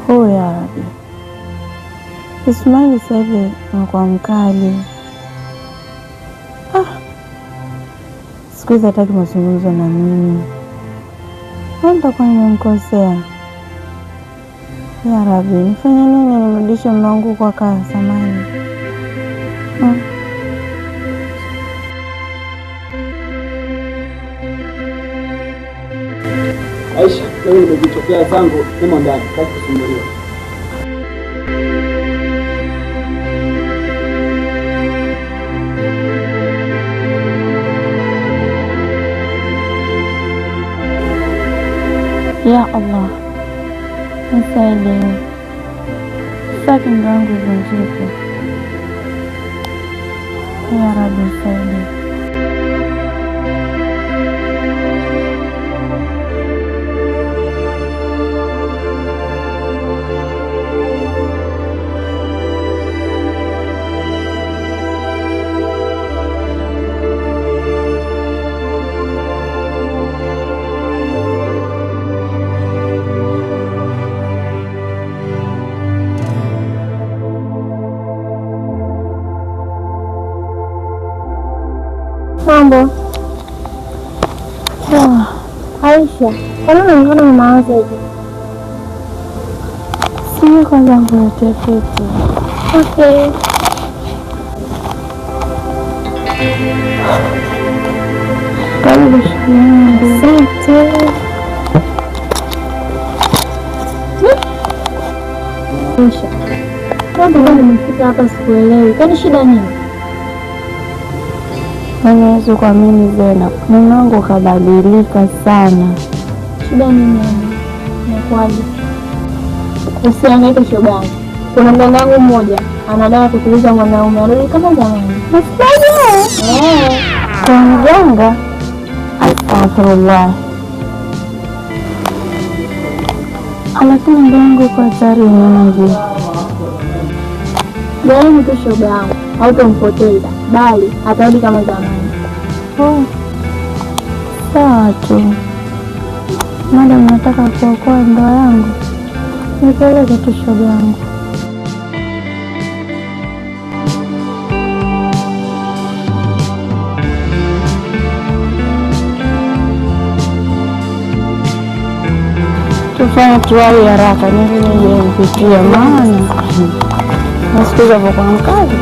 Ya Rabbi, Ismaili sasa hivi anakuwa mkali. Siku hizi hataki mazungumzo na mimi. Nitakuwa nimemkosea. Ya Rabbi, nifanye nini nimrudishe mume wangu kwa zamani? Aisha, leo nimejitokea zangu nimo ndani, sitaki kusumbuliwa. Ya Allah, nisaidie. Sitaki ndoa yangu ivunjike. Ya Rabbi, nisaidie. Mambo. Aisha, kwani unaonekana na mawazo hivi? Sio kwanza nikuletea kitu. Okay. Karibu shuleni. Asante. Aisha, mambo gani nimefika hapa sikuelewi. Kwani shida nini? Naweza kuamini Zena, mume wangu kabadilika sana. Shida nini? Inakuwaje? Usihangaike shogangu. Kuna mganga wangu mmoja anadai kutuliza mwanaume arudi kama zamani. Nasikia? Kwa mganga? Astaghfirullah. Lakini mume wangu kwa hatari nyingi. Jaribu tu shogangu, hautompoteza bali atarudi kama zamani. Sawa tu. Madam nataka kuokoa ndoa yangu, nipeleke tu shogangu. Tufanye tuwai haraka, nije nipitie maana nasikiza kwa mkazi.